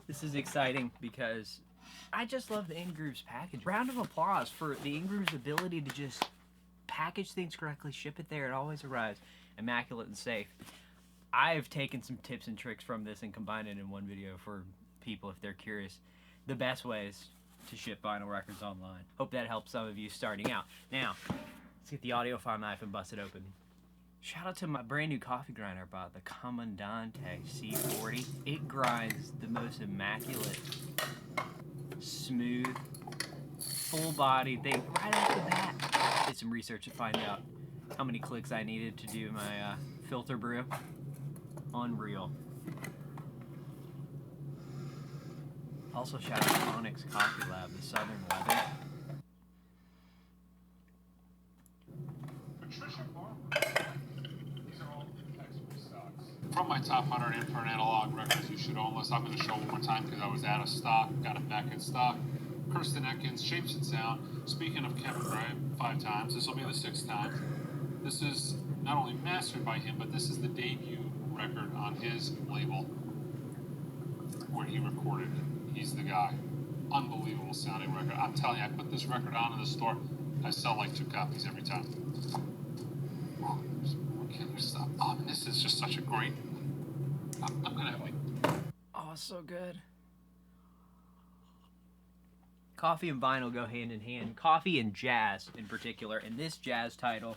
This is exciting because I just love the Ingroove's package. Round of applause for the Ingroove's ability to just package things correctly, ship it there, it always arrives immaculate and safe. I've taken some tips and tricks from this and combined it in one video for people if they're curious. The best ways to ship vinyl records online. Hope that helps some of you starting out. Now, let's get the audiophile knife and bust it open. Shout out to my brand new coffee grinder I bought, the Comandante C40. It grinds the most immaculate, smooth, full-bodied thing right off the bat. I did some research to find out how many clicks I needed to do my filter brew. Unreal. Also shout out to Onyx Coffee Lab, the Southern Weather. From my top 100 imprint analog records you should own list, I'm going to show one more time because I was out of stock, got it back in stock. Kirsten Edkins, Shapes and Sound. Speaking of Kevin Graham, 5 times. This will be the 6th time. This is not only mastered by him, but this is the debut record on his label where he recorded it. He's the guy. Unbelievable sounding record. I'm telling you, I put this record on in the store. I sell like 2 copies every time. Can you stop? Oh, and this is just such a great. I'm gonna have like. Oh, it's so good. Coffee and vinyl go hand in hand. Coffee and jazz in particular. And this jazz title,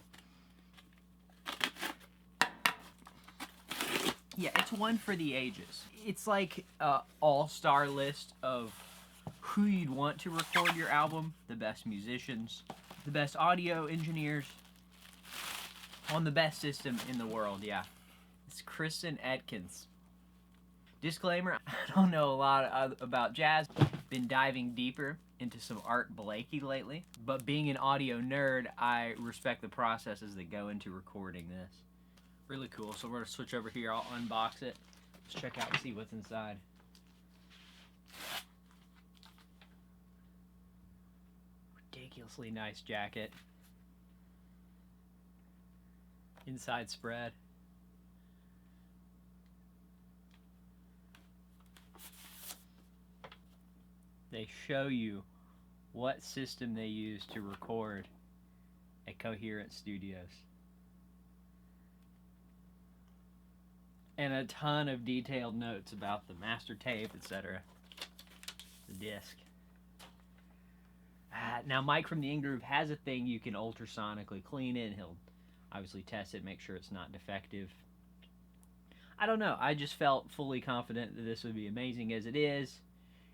yeah, it's one for the ages. It's like an all-star list of who you'd want to record your album, the best musicians, the best audio engineers, on the best system in the world, yeah. It's Kirsten Edkins. Disclaimer, I don't know a lot about jazz. Been diving deeper into some Art Blakey lately. But being an audio nerd, I respect the processes that go into recording this. Really cool. So we're going to switch over here. I'll unbox it. Let's check out and see what's inside. Ridiculously nice jacket. Inside spread. They show you what system they use to record at Cohearent Studios. And a ton of detailed notes about the master tape, etc. The disc. Now Mike from the Ingroove has a thing you can ultrasonically clean it, and he'll obviously test it, make sure it's not defective. I don't know, I just felt fully confident that this would be amazing as it is,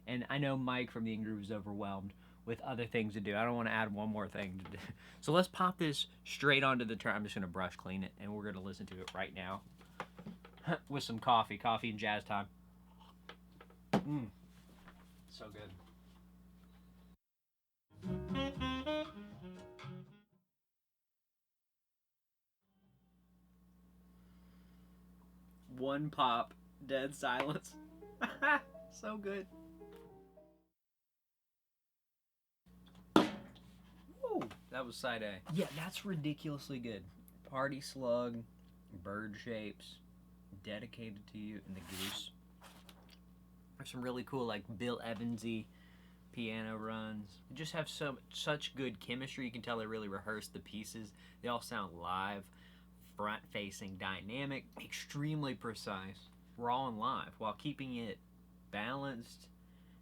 and I know Mike from the Ingroove is overwhelmed with other things to do. I don't want to add one more thing to do. So let's pop this straight onto the turn. I'm just going to brush clean it, and we're going to listen to it right now with some coffee and jazz time. So good. One pop, dead silence. So good. Woo, that was side A. Yeah, that's ridiculously good. Party Slug, Bird Shapes, Dedicated to You, and the Goose. There's some really cool, like, Bill Evansy piano runs. They just have such good chemistry. You can tell they really rehearsed the pieces. They all sound live, front-facing, dynamic, extremely precise, raw and live, while keeping it balanced.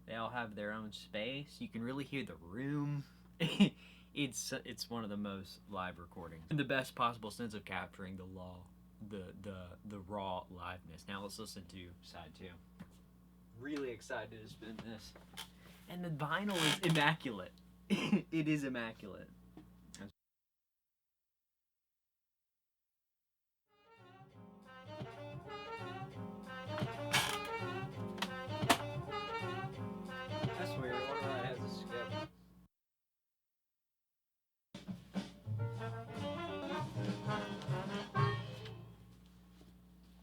They all have their own space. You can really hear the room. It's one of the most live recordings in the best possible sense of capturing the raw liveness. Now let's listen to side 2. Really excited to spin this. And the vinyl is immaculate. It is immaculate. That's weird. I wonder why it has a skip.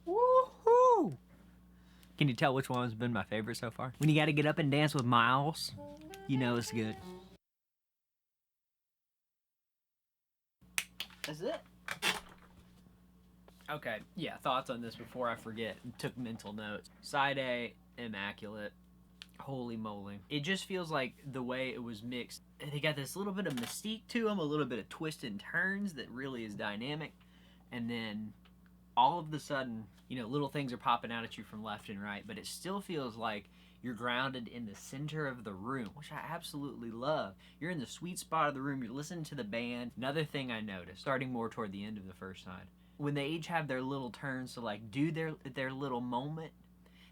Woohoo! Can you tell which one's been my favorite so far? When you gotta get up and dance with Miles, you know it's good. That's it. Okay, yeah, thoughts on this before I forget. Took mental notes. Side A, immaculate. Holy moly. It just feels like the way it was mixed. They got this little bit of mystique to them, a little bit of twists and turns that really is dynamic. And then all of the sudden, you know, little things are popping out at you from left and right, but it still feels like you're grounded in the center of the room, which I absolutely love. You're in the sweet spot of the room. You're listening to the band. Another thing I noticed, starting more toward the end of the first side, when they each have their little turns to like do their little moment,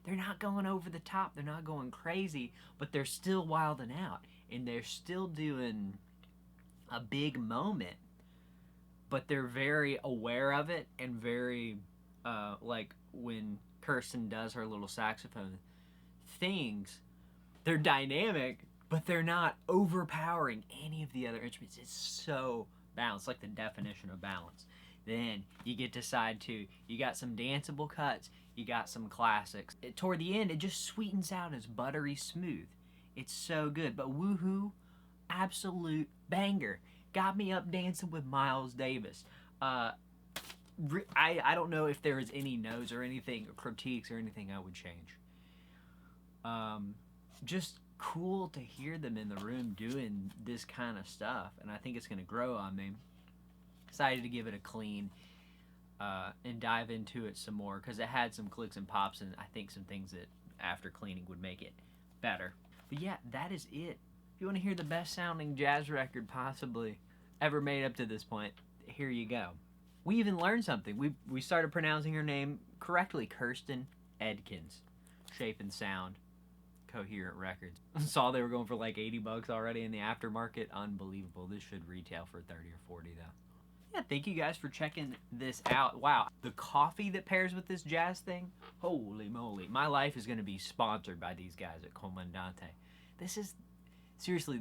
they're not going over the top. They're not going crazy, but they're still wilding out, and they're still doing a big moment, but they're very aware of it and very, like when Kirsten does her little saxophone things, they're dynamic, but they're not overpowering any of the other instruments. It's so balanced, like the definition of balance. Then you get to side two. You got some danceable cuts. You got some classics. Toward the end, it just sweetens out as buttery smooth. It's so good. But woohoo, absolute banger. Got me up dancing with Miles Davis. I don't know if there is any no's or anything, or critiques or anything I would change. Just cool to hear them in the room doing this kind of stuff, and I think it's going to grow on me. Excited to give it a clean and dive into it some more, because it had some clicks and pops, and I think some things that after cleaning would make it better. But yeah, that is it. If you want to hear the best sounding jazz record possibly ever made up to this point, here you go. We even learned something. We started pronouncing her name correctly. Kirsten Edkins. Shape and Sound. Cohearent Records. Saw they were going for like $80 already in the aftermarket. Unbelievable. This should retail for 30 or 40 though. Yeah, thank you guys for checking this out. Wow, the coffee that pairs with this jazz thing, holy moly. My life is going to be sponsored by these guys at Comandante. This is seriously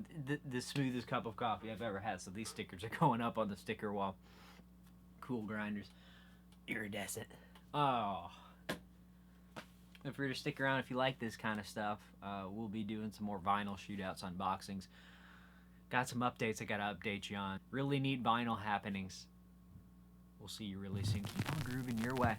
the smoothest cup of coffee I've ever had, so these stickers are going up on the sticker wall. Cool grinders. Iridescent. Oh. If you're to stick around, if you like this kind of stuff, we'll be doing some more vinyl shootouts, unboxings. Got some updates I gotta update you on. Really neat vinyl happenings. We'll see you really soon. Keep on grooving your way.